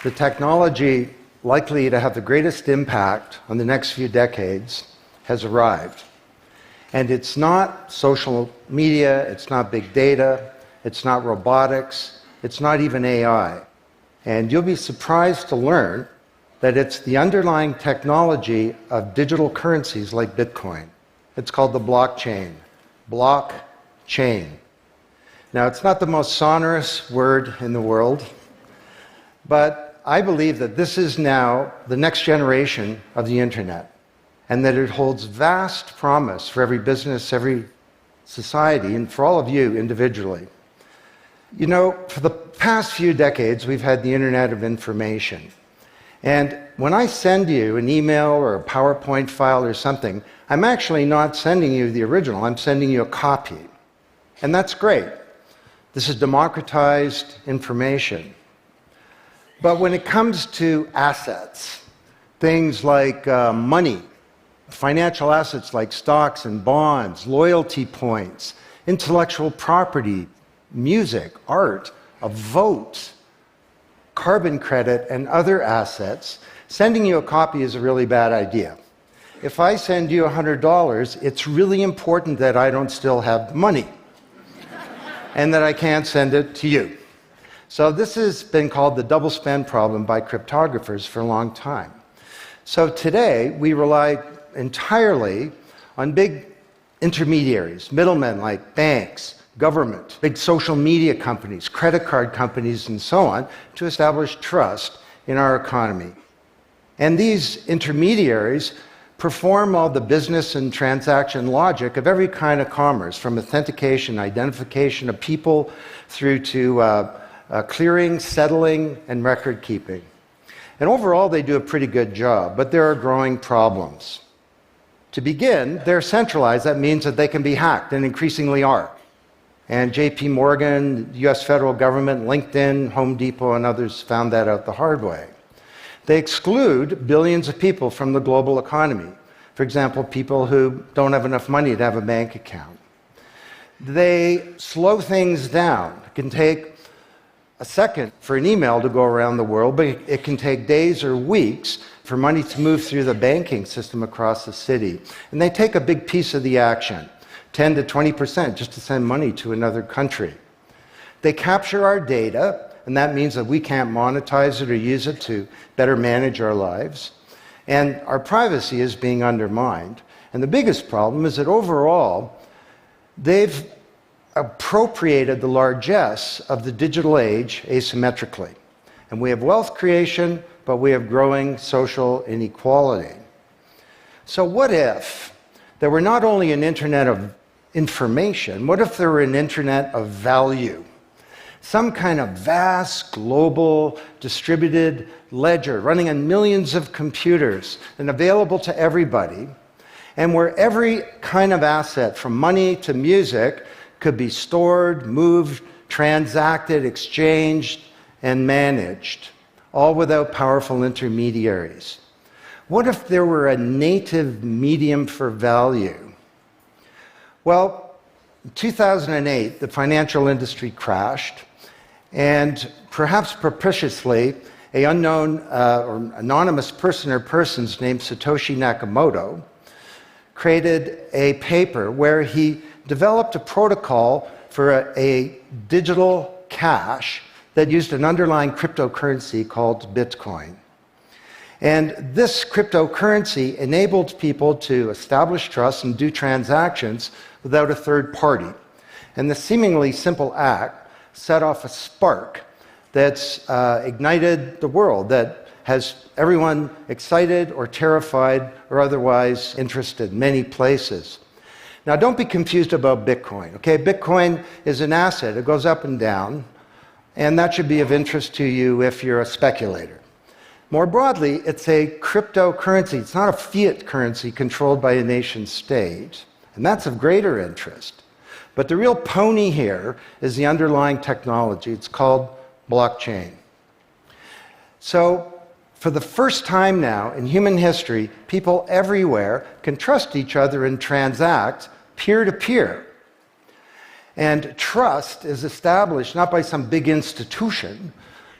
The technology likely to have the greatest impact on the next few decades has arrived. And it's not social media, it's not big data, it's not robotics, it's not even AI. And you'll be surprised to learn that it's the underlying technology of digital currencies like Bitcoin. It's called the blockchain. Blockchain. Now, it's not the most sonorous word in the world, but I believe that this is now the next generation of the internet, and that it holds vast promise for every business, every society, and for all of you individually. You know, for the past few decades, we've had the Internet of Information. And when I send you an email or a PowerPoint file or something, I'm actually not sending you the original, I'm sending you a copy. And that's great. This is democratized information. But when it comes to assets, things like money, financial assets like stocks and bonds, loyalty points, intellectual property, music, art, a vote, carbon credit, and other assets, sending you a copy is a really bad idea. If I send you $100, it's really important that I don't still have the money and that I can't send it to you. So this has been called the double spend problem by cryptographers for a long time. So today, we rely entirely on big intermediaries, middlemen like banks, government, big social media companies, credit card companies, and so on, to establish trust in our economy. And these intermediaries perform all the business and transaction logic of every kind of commerce, from authentication, identification of people, through to clearing, settling, and record keeping. And overall, they do a pretty good job, but there are growing problems. To begin, they're centralized. That means that they can be hacked, and increasingly are. And JP Morgan, the US federal government, LinkedIn, Home Depot, and others found that out the hard way. They exclude billions of people from the global economy. For example, people who don't have enough money to have a bank account. They slow things down. It can take a second for an email to go around the world, but it can take days or weeks for money to move through the banking system across the city. And they take a big piece of the action, 10 to 20%, just to send money to another country. They capture our data, and that means that we can't monetize it or use it to better manage our lives. And our privacy is being undermined. And the biggest problem is that overall, they've appropriated the largesse of the digital age asymmetrically. And we have wealth creation, but we have growing social inequality. So what if there were not only an internet of information, what if there were an internet of value? Some kind of vast, global, distributed ledger running on millions of computers and available to everybody, and where every kind of asset, from money to music, could be stored, moved, transacted, exchanged, and managed, all without powerful intermediaries. What if there were a native medium for value? Well, in 2008, the financial industry crashed, and perhaps propitiously, an unknown or anonymous person or persons named Satoshi Nakamoto created a paper where he developed a protocol for a digital cash that used an underlying cryptocurrency called Bitcoin. And this cryptocurrency enabled people to establish trust and do transactions without a third party. And the seemingly simple act set off a spark that's ignited the world, that has everyone excited or terrified or otherwise interested in many places. Now, don't be confused about Bitcoin, okay? Bitcoin is an asset. It goes up and down, and that should be of interest to you if you're a speculator. More broadly, it's a cryptocurrency. It's not a fiat currency controlled by a nation state, and that's of greater interest. But the real pony here is the underlying technology. It's called blockchain. So, for the first time now in human history, people everywhere can trust each other and transact peer-to-peer. And trust is established not by some big institution,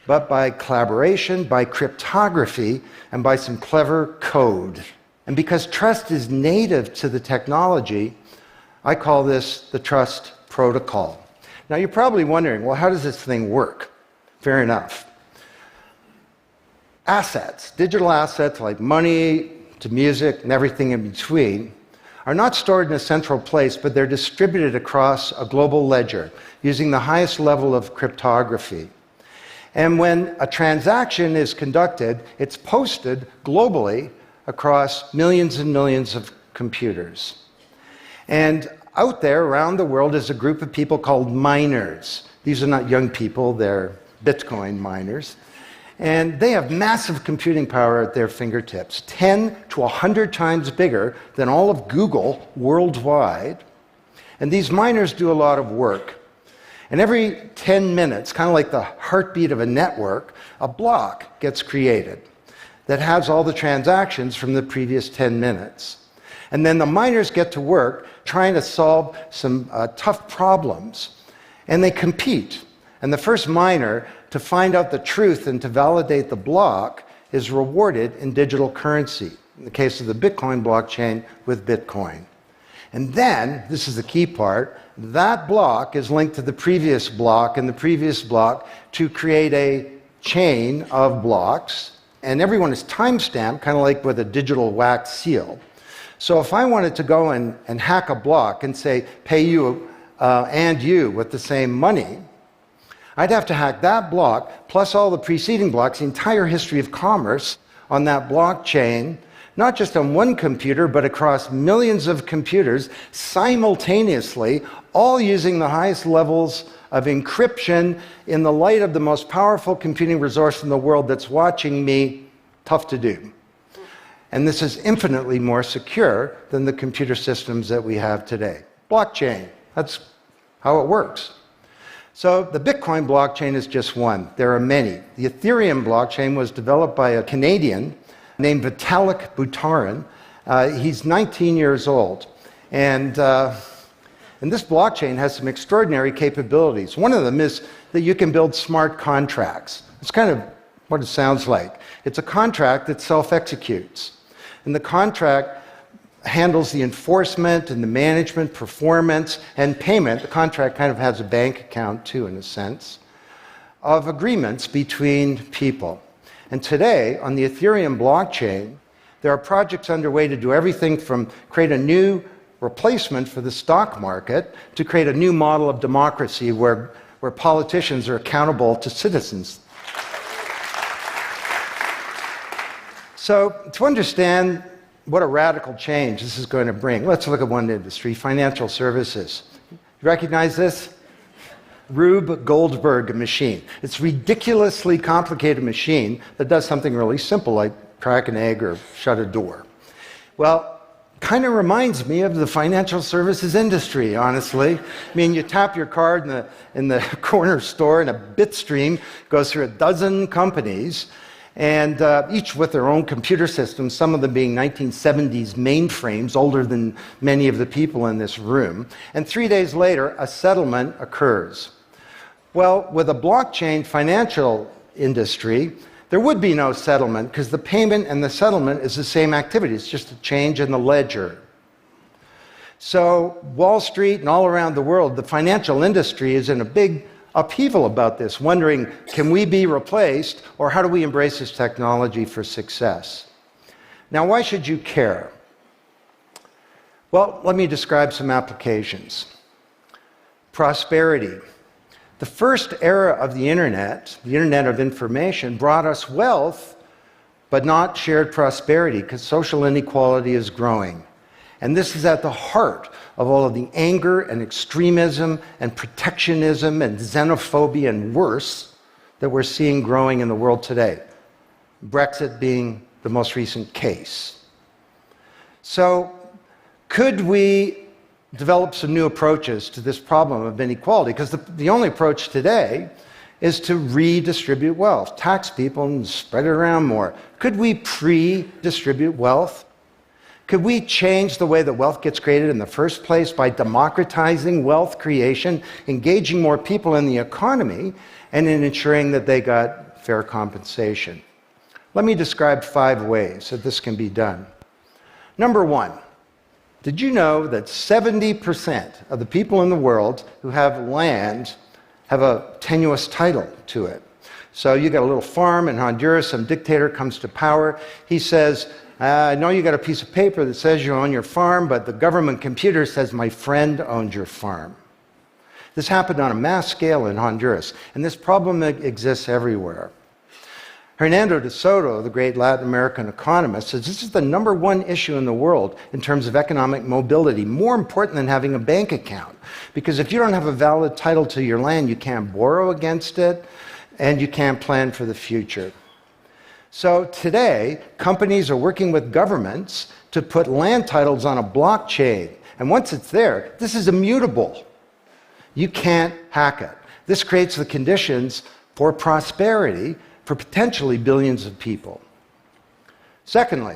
but by collaboration, by cryptography, and by some clever code. And because trust is native to the technology, I call this the trust protocol. Now you're probably wondering, well, how does this thing work? Fair enough. Assets, digital assets like money to music and everything in between, are not stored in a central place, but they're distributed across a global ledger using the highest level of cryptography. And when a transaction is conducted, it's posted globally across millions and millions of computers. And out there around the world is a group of people called miners. These are not young people, they're Bitcoin miners. And they have massive computing power at their fingertips, 10 to 100 times bigger than all of Google worldwide. And these miners do a lot of work. And every 10 minutes, kind of like the heartbeat of a network, a block gets created that has all the transactions from the previous 10 minutes. And then the miners get to work trying to solve some tough problems. And they compete. And the first miner to find out the truth and to validate the block is rewarded in digital currency. In the case of the Bitcoin blockchain, with Bitcoin. And then, this is the key part, that block is linked to the previous block and the previous block to create a chain of blocks. And everyone is timestamped, kind of like with a digital wax seal. So if I wanted to go and hack a block and say, pay you and you with the same money, I'd have to hack that block, plus all the preceding blocks, the entire history of commerce on that blockchain, not just on one computer, but across millions of computers simultaneously, all using the highest levels of encryption in the light of the most powerful computing resource in the world that's watching me. Tough to do. And this is infinitely more secure than the computer systems that we have today. Blockchain, that's how it works. So the Bitcoin blockchain is just one. There are many. The Ethereum blockchain was developed by a Canadian named Vitalik Buterin. He's 19 years old. And this blockchain has some extraordinary capabilities. One of them is that you can build smart contracts. It's kind of what it sounds like. It's a contract that self-executes. And the contract handles the enforcement and the management, performance, and payment. The contract kind of has a bank account too, in a sense, of agreements between people. And today, on the Ethereum blockchain, there are projects underway to do everything from create a new replacement for the stock market to create a new model of democracy where politicians are accountable to citizens. So to understand what a radical change this is going to bring, let's look at one industry, financial services. You recognize this? Rube Goldberg machine. It's a ridiculously complicated machine that does something really simple, like crack an egg or shut a door. Well, kind of reminds me of the financial services industry, honestly. I mean, you tap your card in the corner store and a bit stream goes through a dozen companies, and each with their own computer systems, some of them being 1970s mainframes, older than many of the people in this room. And 3 days later, a settlement occurs. Well, with a blockchain financial industry, there would be no settlement because the payment and the settlement is the same activity. It's just a change in the ledger. So Wall Street and all around the world, the financial industry is in a big upheaval about this, wondering, can we be replaced, or how do we embrace this technology for success? Now, why should you care? Well, let me describe some applications. Prosperity. The first era of the Internet of information, brought us wealth, but not shared prosperity, because social inequality is growing. And this is at the heart of all of the anger and extremism and protectionism and xenophobia and worse that we're seeing growing in the world today. Brexit being the most recent case. So, could we develop some new approaches to this problem of inequality? Because the only approach today is to redistribute wealth, tax people and spread it around more. Could we pre-distribute wealth? Could we change the way that wealth gets created in the first place by democratizing wealth creation, engaging more people in the economy, and in ensuring that they got fair compensation. Let me describe 5 ways that this can be done. Number 1, did you know that 70% of the people in the world who have land have a tenuous title to it? So you got a little farm in Honduras, some dictator comes to power. He says, I know you got a piece of paper that says you own your farm, but the government computer says my friend owns your farm. This happened on a mass scale in Honduras, and this problem exists everywhere. Hernando de Soto, the great Latin American economist, says this is the number 1 issue in the world in terms of economic mobility, more important than having a bank account. Because if you don't have a valid title to your land, you can't borrow against it, and you can't plan for the future. So today, companies are working with governments to put land titles on a blockchain. And once it's there, this is immutable. You can't hack it. This creates the conditions for prosperity for potentially billions of people. Secondly,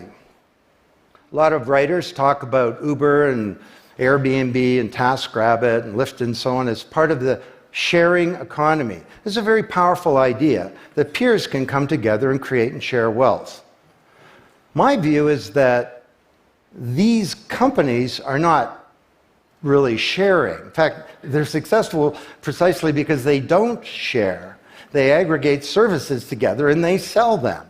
a lot of writers talk about Uber and Airbnb and TaskRabbit and Lyft and so on as part of the sharing economy. This is a very powerful idea that peers can come together and create and share wealth. My view is that these companies are not really sharing. In fact, they're successful precisely because they don't share. They aggregate services together and they sell them.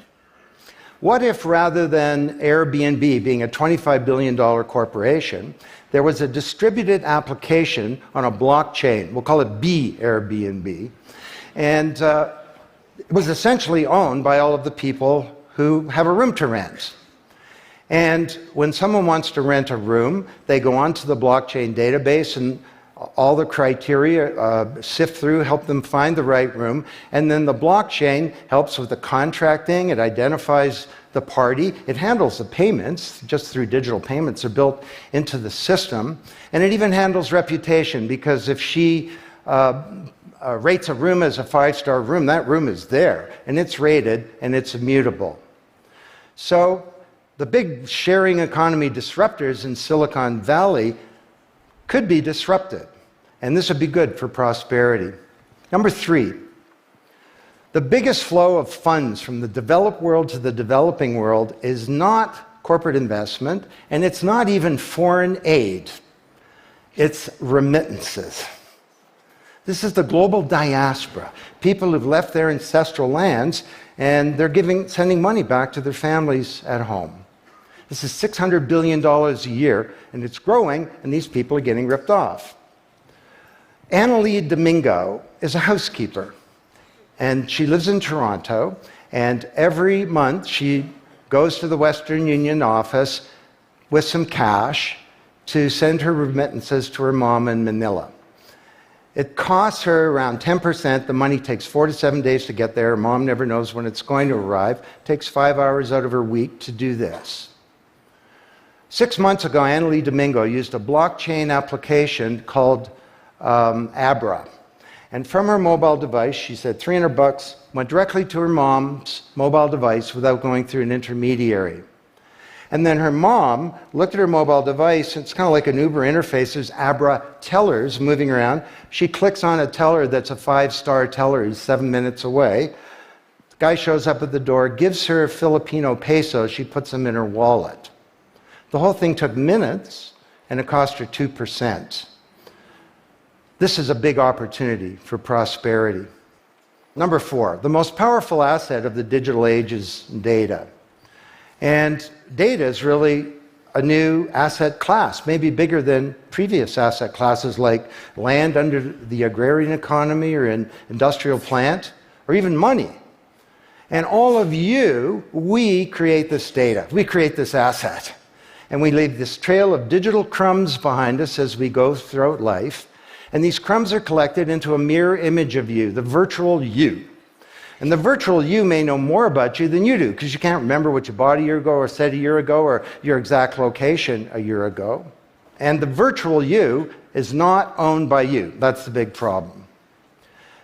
What if rather than Airbnb being a $25 billion corporation, there was a distributed application on a blockchain, we'll call it Airbnb, and it was essentially owned by all of the people who have a room to rent. And when someone wants to rent a room, they go onto the blockchain database and all the criteria sift through, help them find the right room, and then the blockchain helps with the contracting, it identifies the party, it handles the payments, just through digital payments are built into the system, and it even handles reputation, because if she rates a room as a 5-star room, that room is there, and it's rated, and it's immutable. So the big sharing economy disruptors in Silicon Valley could be disrupted, and this would be good for prosperity. Number 3, the biggest flow of funds from the developed world to the developing world is not corporate investment, and it's not even foreign aid. It's remittances. This is the global diaspora, people who've left their ancestral lands, and they're sending money back to their families at home. This is $600 billion a year, and it's growing, and these people are getting ripped off. Annalie Domingo is a housekeeper, and she lives in Toronto, and every month she goes to the Western Union office with some cash to send her remittances to her mom in Manila. It costs her around 10%. The money takes 4 to 7 days to get there. Her mom never knows when it's going to arrive. It takes 5 hours out of her week to do this. 6 months ago, Annalie Domingo used a blockchain application called Abra. And from her mobile device, she said $300 went directly to her mom's mobile device without going through an intermediary. And then her mom looked at her mobile device, and it's kind of like an Uber interface. There's Abra tellers moving around. She clicks on a teller that's a 5-star teller. He's 7 minutes away. The guy shows up at the door, gives her Filipino pesos. She puts them in her wallet. The whole thing took minutes, and it cost her 2%. This is a big opportunity for prosperity. Number 4, the most powerful asset of the digital age is data. And data is really a new asset class, maybe bigger than previous asset classes like land under the agrarian economy or an industrial plant, or even money. And all of you, we create this data. We create this asset. And we leave this trail of digital crumbs behind us as we go throughout life. And these crumbs are collected into a mirror image of you, the virtual you. And the virtual you may know more about you than you do, because you can't remember what you bought a year ago or said a year ago or your exact location a year ago. And the virtual you is not owned by you. That's the big problem.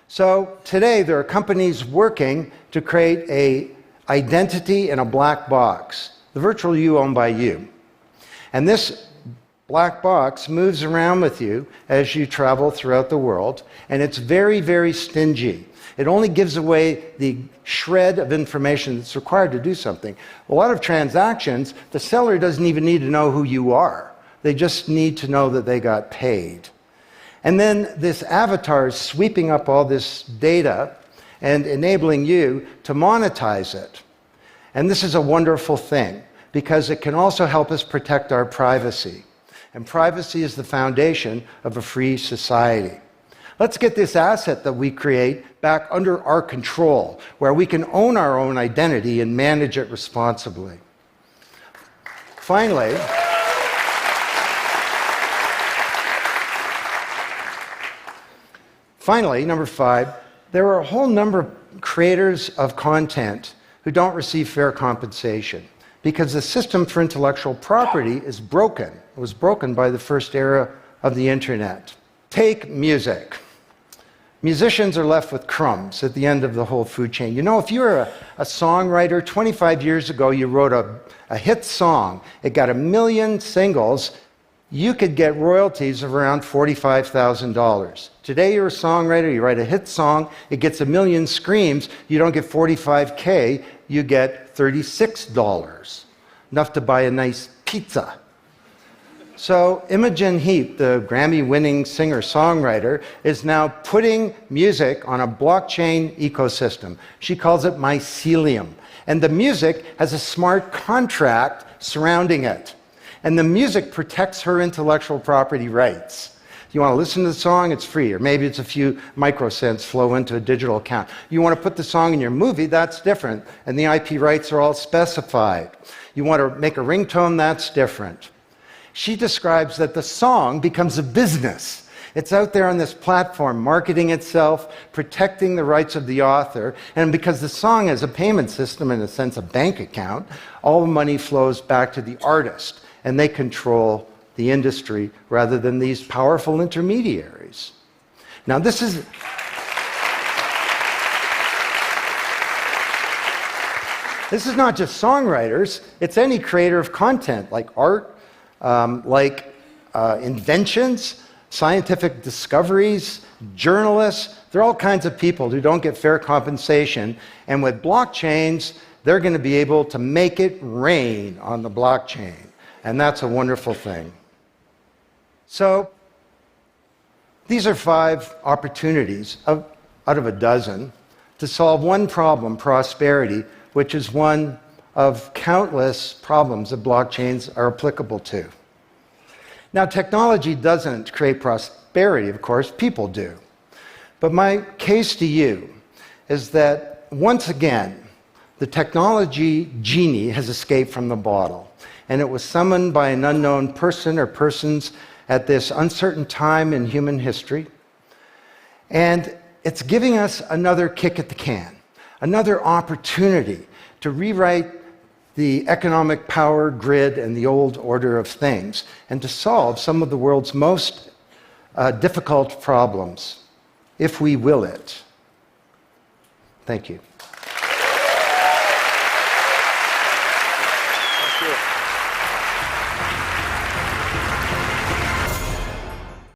So today there are companies working to create an identity in a black box. The virtual you owned by you. And this black box moves around with you as you travel throughout the world, and it's very, very stingy. It only gives away the shred of information that's required to do something. A lot of transactions, the seller doesn't even need to know who you are. They just need to know that they got paid. And then this avatar is sweeping up all this data and enabling you to monetize it. And this is a wonderful thing, because it can also help us protect our privacy. And privacy is the foundation of a free society. Let's get this asset that we create back under our control, where we can own our own identity and manage it responsibly. Finally, number 5, there are a whole number of creators of content who don't receive fair compensation because the system for intellectual property is broken. It was broken by the first era of the internet. Take music. Musicians are left with crumbs at the end of the whole food chain. You know, if you're a songwriter, 25 years ago you wrote a hit song, it got 1 million singles, you could get royalties of around $45,000. Today you're a songwriter, you write a hit song, it gets 1 million streams, you don't get $45K, you get $36. Enough to buy a nice pizza. So Imogen Heap, the Grammy-winning singer-songwriter, is now putting music on a blockchain ecosystem. She calls it mycelium. And the music has a smart contract surrounding it. And the music protects her intellectual property rights. You want to listen to the song, it's free, or maybe it's a few microcents flow into a digital account. You want to put the song in your movie, that's different, and the IP rights are all specified. You want to make a ringtone, that's different. She describes that the song becomes a business. It's out there on this platform, marketing itself, protecting the rights of the author, and because the song has a payment system, in a sense a bank account, all the money flows back to the artist, and they control the industry rather than these powerful intermediaries. Now this is not just songwriters, it's any creator of content, like art, inventions, scientific discoveries, journalists. There are all kinds of people who don't get fair compensation, and with blockchains, they're going to be able to make it rain on the blockchain, and that's a wonderful thing. So these are 5 opportunities out of a dozen to solve one problem, prosperity, which is one of countless problems that blockchains are applicable to. Now, technology doesn't create prosperity, of course, people do. But my case to you is that, once again, the technology genie has escaped from the bottle, and it was summoned by an unknown person or persons at this uncertain time in human history, and it's giving us another kick at the can, another opportunity to rewrite the economic power grid and the old order of things, and to solve some of the world's most difficult problems, if we will it. Thank you.